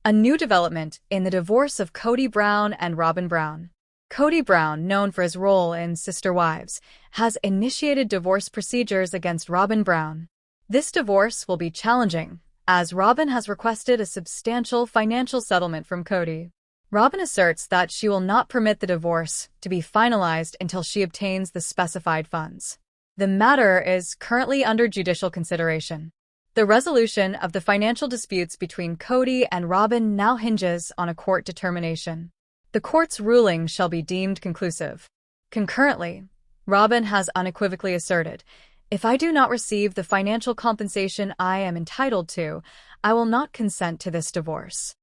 A new development in the divorce of Kody Brown and Robyn Brown. Kody Brown, known for his role in Sister Wives, has initiated divorce procedures against Robyn Brown. This divorce will be challenging, as Robyn has requested a substantial financial settlement from Kody. Robyn asserts that she will not permit the divorce to be finalized until she obtains the specified funds. The matter is currently under judicial consideration. The resolution of the financial disputes between Kody and Robyn now hinges on a court determination. The court's ruling shall be deemed conclusive. Concurrently, Robyn has unequivocally asserted, "If I do not receive the financial compensation I am entitled to, I will not consent to this divorce."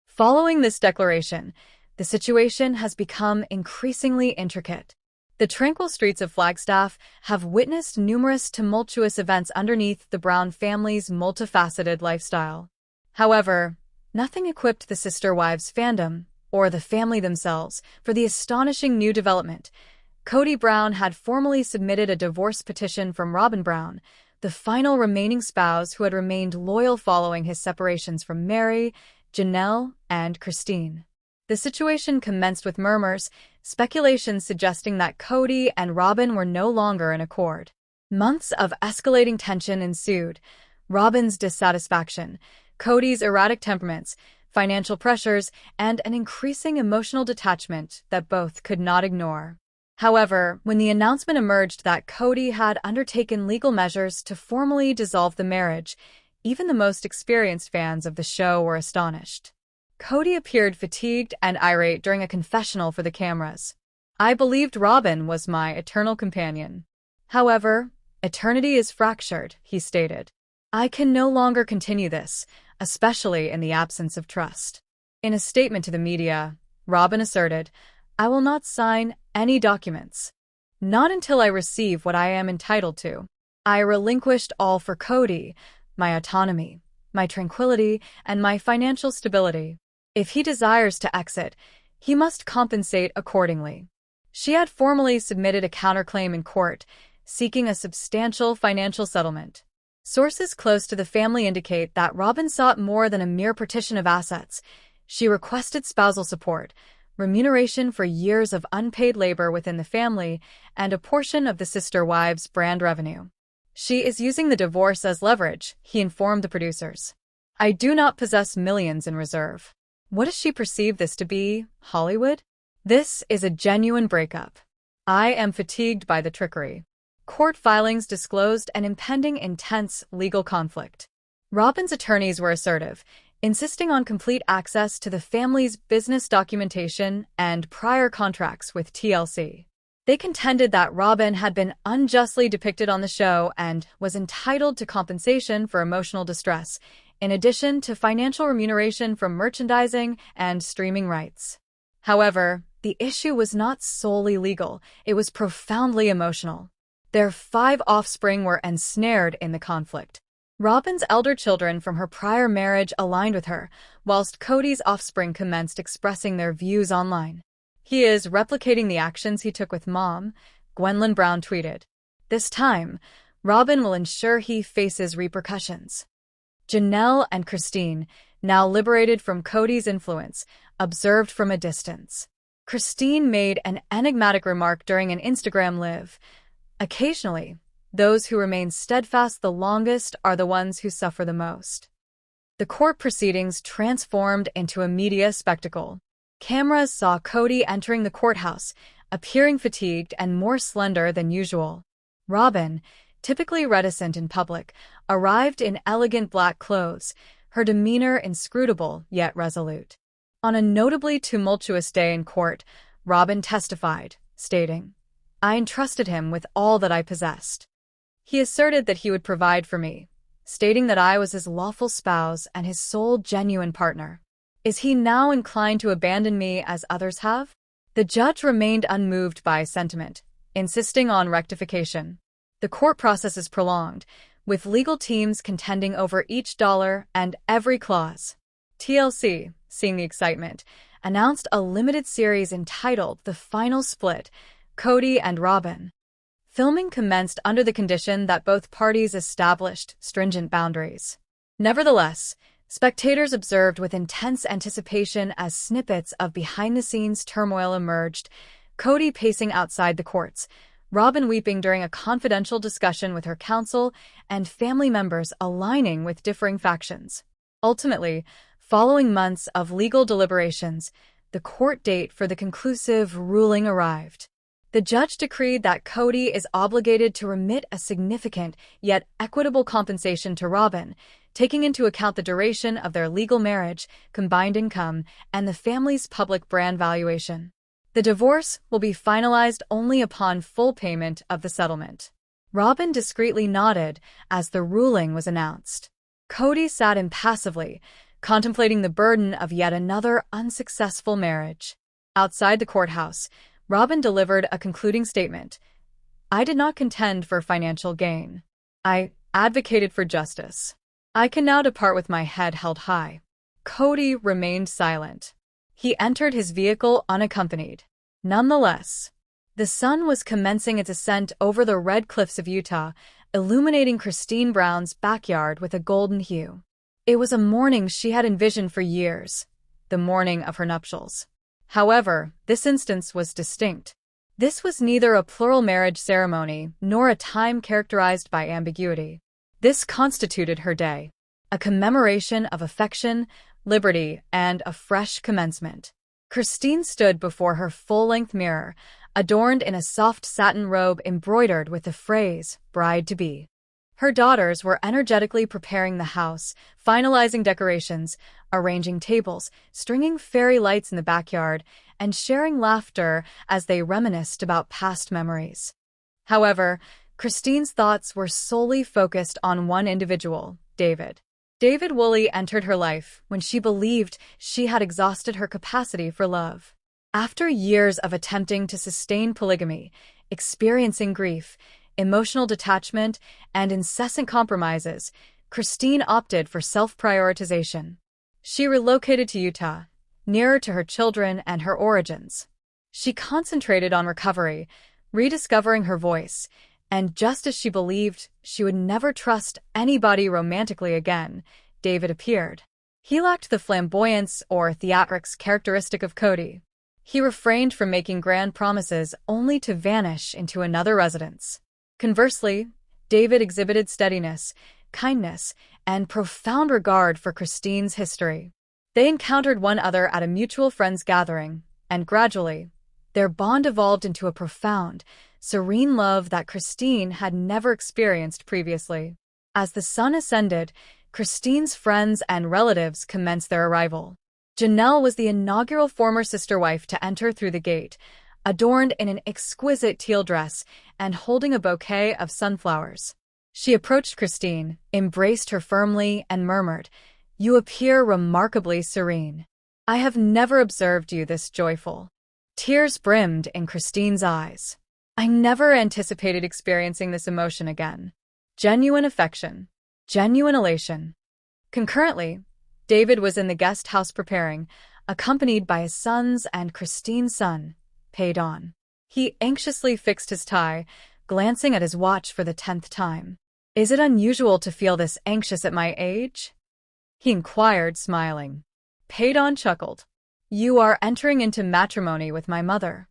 Following this declaration, the situation has become increasingly intricate. The tranquil streets of Flagstaff have witnessed numerous tumultuous events underneath the Brown family's multifaceted lifestyle. However, nothing equipped the Sister Wives fandom, or the family themselves, for the astonishing new development. Kody Brown had formally submitted a divorce petition from Robyn Brown, the final remaining spouse who had remained loyal following his separations from Mary, Janelle, and Christine. The situation commenced with murmurs, speculation suggesting that Kody and Robyn were no longer in accord. Months of escalating tension ensued. Robyn's dissatisfaction, Kody's erratic temperaments, financial pressures, and an increasing emotional detachment that both could not ignore. However, when the announcement emerged that Kody had undertaken legal measures to formally dissolve the marriage, even the most experienced fans of the show were astonished. Kody appeared fatigued and irate during a confessional for the cameras. "I believed Robyn was my eternal companion. However, eternity is fractured," he stated. "I can no longer continue this, especially in the absence of trust." In a statement to the media, Robyn asserted, "I will not sign any documents. Not until I receive what I am entitled to. I relinquished all for Kody, my autonomy, my tranquility, and my financial stability. If he desires to exit, he must compensate accordingly." She had formally submitted a counterclaim in court, seeking a substantial financial settlement. Sources close to the family indicate that Robyn sought more than a mere partition of assets. She requested spousal support, remuneration for years of unpaid labor within the family, and a portion of the Sister Wives brand revenue. "She is using the divorce as leverage," he informed the producers. "I do not possess millions in reserve." What does she perceive this to be, Hollywood? This is a genuine breakup. "I am fatigued by the trickery." Court filings disclosed an impending intense legal conflict. Robyn's attorneys were assertive, insisting on complete access to the family's business documentation and prior contracts with TLC. They contended that Robyn had been unjustly depicted on the show and was entitled to compensation for emotional distress, in addition to financial remuneration from merchandising and streaming rights. However, the issue was not solely legal, it was profoundly emotional. Their 5 offspring were ensnared in the conflict. Robyn's elder children from her prior marriage aligned with her, whilst Kody's offspring commenced expressing their views online. "He is replicating the actions he took with Mom," Gwendolyn Brown tweeted. "This time, Robyn will ensure he faces repercussions." Janelle and Christine, now liberated from Kody's influence, observed from a distance. Christine made an enigmatic remark during an Instagram live. "Occasionally, those who remain steadfast the longest are the ones who suffer the most." The court proceedings transformed into a media spectacle. Cameras saw Kody entering the courthouse, appearing fatigued and more slender than usual. Robyn, typically reticent in public, arrived in elegant black clothes, her demeanor inscrutable yet resolute. On a notably tumultuous day in court, Robyn testified, stating, "I entrusted him with all that I possessed. He asserted that he would provide for me, stating that I was his lawful spouse and his sole genuine partner. Is he now inclined to abandon me as others have?" The judge remained unmoved by sentiment, insisting on rectification. The court process is prolonged, with legal teams contending over each dollar and every clause. TLC, seeing the excitement, announced a limited series entitled The Final Split, Kody and Robyn. Filming commenced under the condition that both parties established stringent boundaries. Nevertheless, Spectators observed with intense anticipation as snippets of behind-the-scenes turmoil emerged, Kody pacing outside the courts, Robyn weeping during a confidential discussion with her counsel, and family members aligning with differing factions. Ultimately, following months of legal deliberations, the court date for the conclusive ruling arrived. The judge decreed that Kody is obligated to remit a significant yet equitable compensation to Robyn, taking into account the duration of their legal marriage, combined income, and the family's public brand valuation. The divorce will be finalized only upon full payment of the settlement. Robyn discreetly nodded as the ruling was announced. Kody sat impassively, contemplating the burden of yet another unsuccessful marriage. Outside the courthouse, Robyn delivered a concluding statement. "I did not contend for financial gain. I advocated for justice. I can now depart with my head held high." Kody remained silent. He entered his vehicle unaccompanied. Nonetheless, the sun was commencing its ascent over the red cliffs of Utah, illuminating Christine Brown's backyard with a golden hue. It was a morning she had envisioned for years, the morning of her nuptials. However, this instance was distinct. This was neither a plural marriage ceremony nor a time characterized by ambiguity. This constituted her day, a commemoration of affection, liberty, and a fresh commencement. Christine stood before her full-length mirror, adorned in a soft satin robe embroidered with the phrase, "bride-to-be." Her daughters were energetically preparing the house, finalizing decorations, arranging tables, stringing fairy lights in the backyard, and sharing laughter as they reminisced about past memories. However, Christine's thoughts were solely focused on one individual, David. David Woolley entered her life when she believed she had exhausted her capacity for love. After years of attempting to sustain polygamy, experiencing grief, emotional detachment, and incessant compromises, Christine opted for self-prioritization. She relocated to Utah, nearer to her children and her origins. She concentrated on recovery, rediscovering her voice, and just as she believed she would never trust anybody romantically again, David appeared. He lacked the flamboyance or theatrics characteristic of Kody. He refrained from making grand promises only to vanish into another residence. Conversely, David exhibited steadiness, kindness, and profound regard for Christine's history. They encountered one another at a mutual friends gathering, and gradually, their bond evolved into a profound, serene love that Christine had never experienced previously. As the sun ascended, Christine's friends and relatives commenced their arrival. Janelle was the inaugural former sister-wife to enter through the gate, adorned in an exquisite teal dress and holding a bouquet of sunflowers. She approached Christine, embraced her firmly, and murmured, "You appear remarkably serene. I have never observed you this joyful." Tears brimmed in Christine's eyes. "I never anticipated experiencing this emotion again." Genuine affection. Genuine elation. Concurrently, David was in the guest house preparing, accompanied by his sons and Christine's son, Paydon. He anxiously fixed his tie, glancing at his watch for the 10th time. "Is it unusual to feel this anxious at my age?" he inquired, smiling. Paydon chuckled. "You are entering into matrimony with my mother.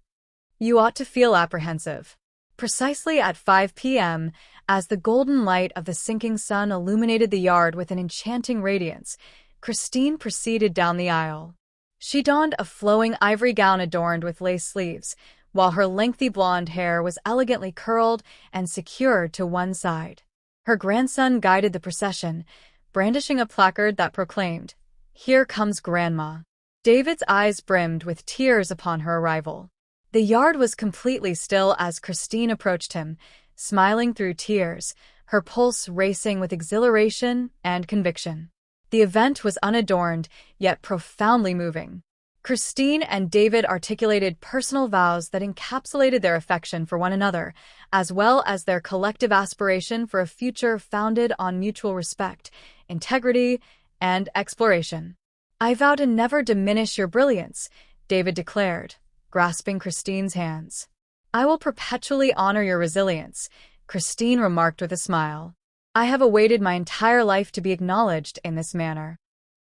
You ought to feel apprehensive." Precisely at 5 p.m., as the golden light of the sinking sun illuminated the yard with an enchanting radiance, Christine proceeded down the aisle. She donned a flowing ivory gown adorned with lace sleeves, while her lengthy blonde hair was elegantly curled and secured to one side. Her grandson guided the procession, brandishing a placard that proclaimed, "Here comes Grandma." David's eyes brimmed with tears upon her arrival. The yard was completely still as Christine approached him, smiling through tears, her pulse racing with exhilaration and conviction. The event was unadorned, yet profoundly moving. Christine and David articulated personal vows that encapsulated their affection for one another, as well as their collective aspiration for a future founded on mutual respect, integrity, and exploration. "I vow to never diminish your brilliance," David declared, grasping Christine's hands. "I will perpetually honor your resilience," Christine remarked with a smile. "I have awaited my entire life to be acknowledged in this manner."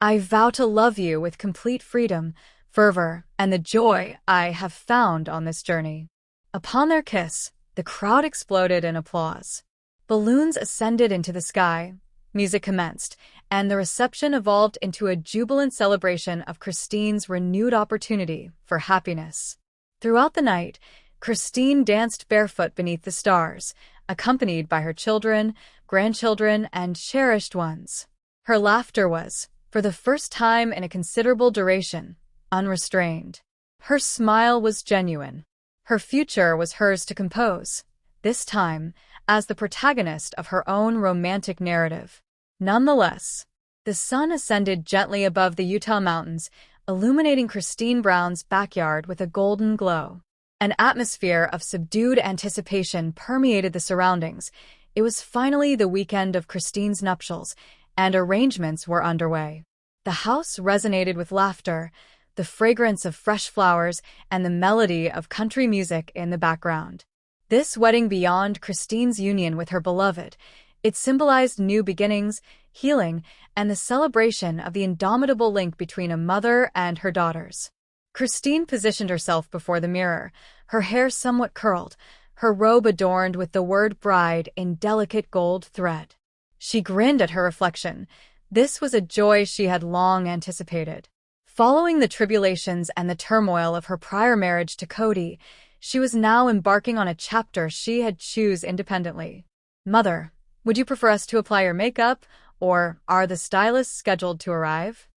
I vow to love you with complete freedom, fervor, and the joy I have found on this journey." Upon their kiss, the crowd exploded in applause. Balloons ascended into the sky, music commenced, and the reception evolved into a jubilant celebration of Christine's renewed opportunity for happiness. Throughout the night, Christine danced barefoot beneath the stars, accompanied by her children, grandchildren, and cherished ones. Her laughter was, for the first time in a considerable duration, unrestrained. Her smile was genuine. Her future was hers to compose, this time as the protagonist of her own romantic narrative. Nonetheless, the sun ascended gently above the Utah mountains, illuminating Christine Brown's backyard with a golden glow. An atmosphere of subdued anticipation permeated the surroundings. It was finally the weekend of Christine's nuptials, and arrangements were underway. The house resonated with laughter, the fragrance of fresh flowers, and the melody of country music in the background. This wedding beyond Christine's union with her beloved, it symbolized new beginnings, healing, and the celebration of the indomitable link between a mother and her daughters. Christine positioned herself before the mirror, her hair somewhat curled, her robe adorned with the word bride in delicate gold thread. She grinned at her reflection. This was a joy she had long anticipated. Following the tribulations and the turmoil of her prior marriage to Kody, she was now embarking on a chapter she had choose independently. "Mother, would you prefer us to apply your makeup, or are the stylists scheduled to arrive?"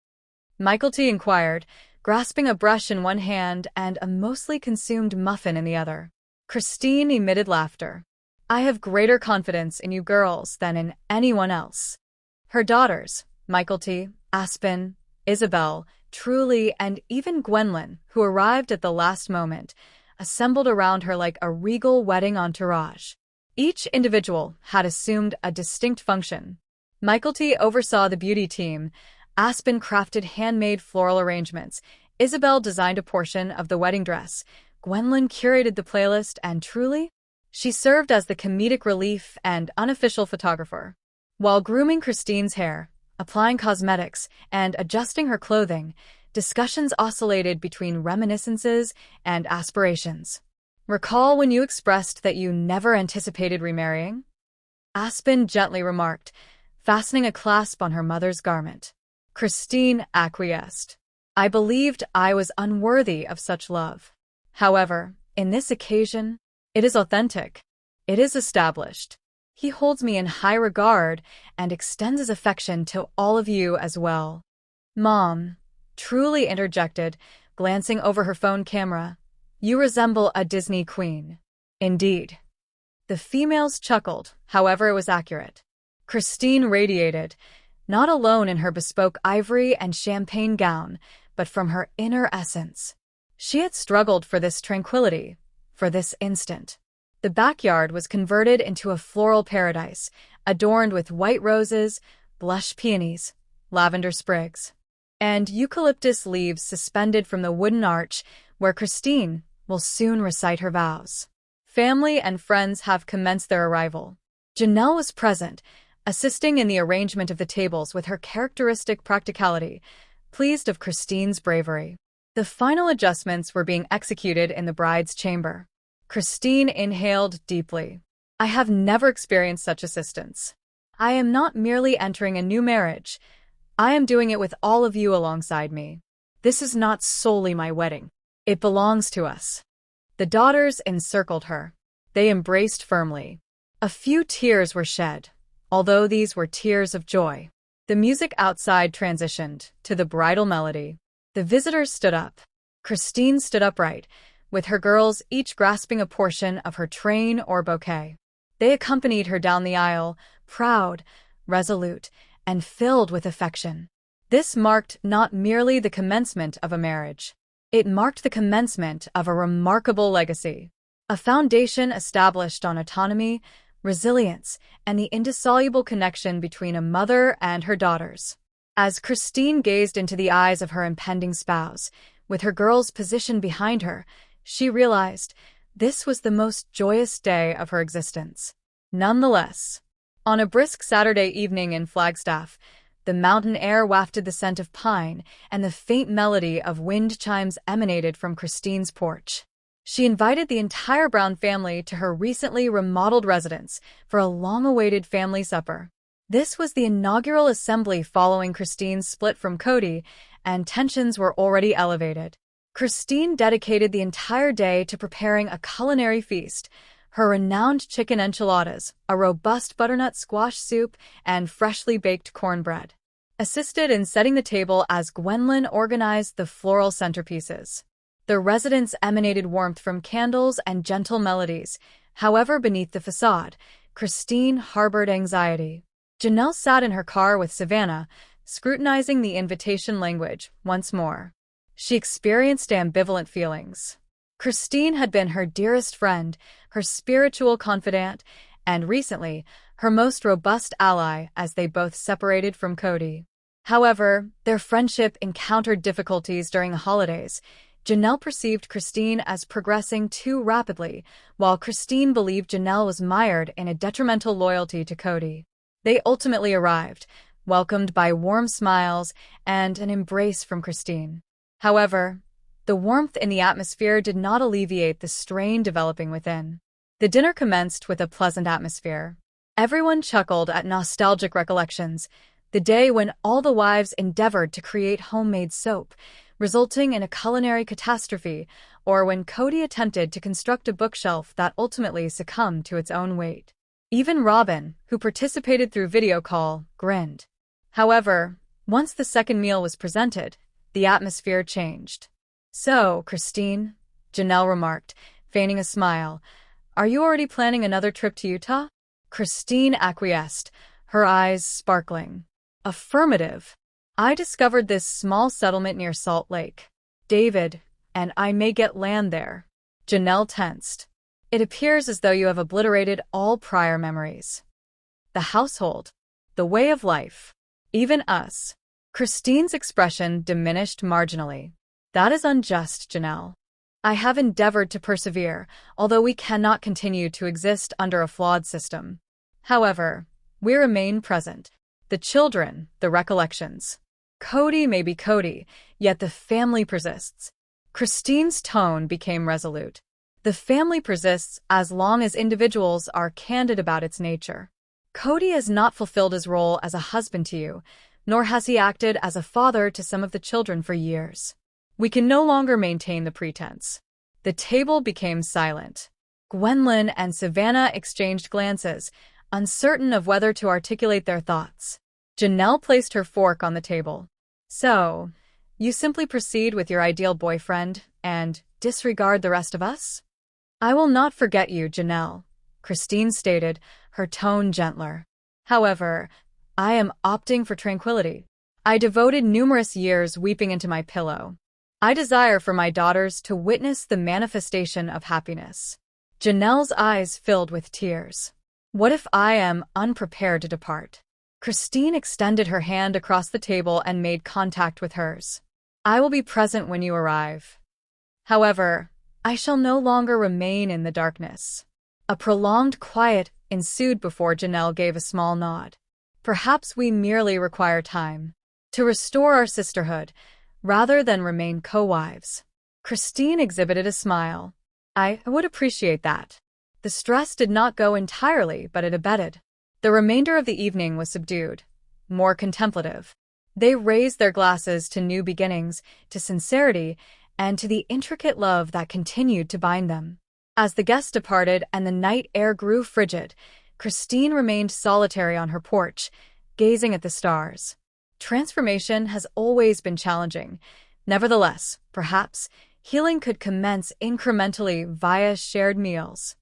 Kody inquired, grasping a brush in one hand and a mostly consumed muffin in the other. Christine emitted laughter. "I have greater confidence in you girls than in anyone else." Her daughters, Kody, Aspen, Isabel, Truly, and even Gwendolyn, who arrived at the last moment, assembled around her like a regal wedding entourage. Each individual had assumed a distinct function. Kody oversaw the beauty team, Aspen crafted handmade floral arrangements, Isabel designed a portion of the wedding dress, Gwendolyn curated the playlist, and Truly, she served as the comedic relief and unofficial photographer. While grooming Christine's hair, applying cosmetics, and adjusting her clothing, discussions oscillated between reminiscences and aspirations. "Recall when you expressed that you never anticipated remarrying?" Aspen gently remarked, fastening a clasp on her mother's garment. Christine acquiesced. "I believed I was unworthy of such love. However, in this occasion, it is authentic. It is established. He holds me in high regard and extends his affection to all of you as well." "Mom," Truly interjected, glancing over her phone camera, "you resemble a Disney queen." "Indeed." The females chuckled, however it was accurate. Christine radiated, not alone in her bespoke ivory and champagne gown, but from her inner essence. She had struggled for this tranquility, for this instant. The backyard was converted into a floral paradise, adorned with white roses, blush peonies, lavender sprigs, and eucalyptus leaves suspended from the wooden arch where Christine will soon recite her vows. Family and friends have commenced their arrival. Janelle was present, assisting in the arrangement of the tables with her characteristic practicality, pleased of Christine's bravery. The final adjustments were being executed in the bride's chamber. Christine inhaled deeply. "I have never experienced such assistance. I am not merely entering a new marriage. I am doing it with all of you alongside me. This is not solely my wedding. It belongs to us." The daughters encircled her. They embraced firmly. A few tears were shed, although these were tears of joy. The music outside transitioned to the bridal melody. The visitors stood up. Christine stood upright, with her girls each grasping a portion of her train or bouquet. They accompanied her down the aisle, proud, resolute, and filled with affection. This marked not merely the commencement of a marriage. It marked the commencement of a remarkable legacy, a foundation established on autonomy, resilience, and the indissoluble connection between a mother and her daughters. As Christine gazed into the eyes of her impending spouse, with her girls positioned behind her, she realized this was the most joyous day of her existence. Nonetheless, on a brisk Saturday evening in Flagstaff, The mountain air wafted the scent of pine, and the faint melody of wind chimes emanated from Christine's porch. She invited the entire Brown family to her recently remodeled residence for a long-awaited family supper. This was the inaugural assembly following Christine's split from Kody, and tensions were already elevated. Christine dedicated the entire day to preparing a culinary feast. Her renowned chicken enchiladas, a robust butternut squash soup, and freshly baked cornbread assisted in setting the table as Gwendolyn organized the floral centerpieces. The residence emanated warmth from candles and gentle melodies. However, beneath the facade, Christine harbored anxiety. Janelle sat in her car with Savannah, scrutinizing the invitation language once more. She experienced ambivalent feelings. Christine had been her dearest friend, her spiritual confidant, and recently, her most robust ally as they both separated from Kody. However, their friendship encountered difficulties during the holidays. Janelle perceived Christine as progressing too rapidly, while Christine believed Janelle was mired in a detrimental loyalty to Kody. They ultimately arrived, welcomed by warm smiles and an embrace from Christine. However, the warmth in the atmosphere did not alleviate the strain developing within. The dinner commenced with a pleasant atmosphere. Everyone chuckled at nostalgic recollections, the day when all the wives endeavored to create homemade soap, resulting in a culinary catastrophe, or when Kody attempted to construct a bookshelf that ultimately succumbed to its own weight. Even Robyn, who participated through video call, grinned. However, once the second meal was presented, the atmosphere changed. "So, Christine," Janelle remarked, feigning a smile, "are you already planning another trip to Utah?" Christine acquiesced, her eyes sparkling. "Affirmative. I discovered this small settlement near Salt Lake. David and I may get land there." Janelle tensed. "It appears as though you have obliterated all prior memories. The household, the way of life, even us." Christine's expression diminished marginally. "That is unjust, Janelle. I have endeavored to persevere, although we cannot continue to exist under a flawed system. However, we remain present. The children, the recollections. Kody may be Kody, yet the family persists." Christine's tone became resolute. "The family persists as long as individuals are candid about its nature. Kody has not fulfilled his role as a husband to you, nor has he acted as a father to some of the children for years. We can no longer maintain the pretense." The table became silent. Gwendolyn and Savannah exchanged glances, uncertain of whether to articulate their thoughts. Janelle placed her fork on the table. "So, you simply proceed with your ideal boyfriend and disregard the rest of us?" "I will not forget you, Janelle," Christine stated, her tone gentler. "However, I am opting for tranquility. I devoted numerous years weeping into my pillow. I desire for my daughters to witness the manifestation of happiness." Janelle's eyes filled with tears. "What if I am unprepared to depart?" Christine extended her hand across the table and made contact with hers. "I will be present when you arrive. However, I shall no longer remain in the darkness." A prolonged quiet ensued before Janelle gave a small nod. "Perhaps we merely require time to restore our sisterhood, rather than remain co-wives." Christine exhibited a smile. "I would appreciate that." The stress did not go entirely, but it abated. The remainder of the evening was subdued, more contemplative. They raised their glasses to new beginnings, to sincerity, and to the intricate love that continued to bind them. As the guests departed and the night air grew frigid, Christine remained solitary on her porch, gazing at the stars. Transformation has always been challenging. Nevertheless, perhaps, healing could commence incrementally via shared meals.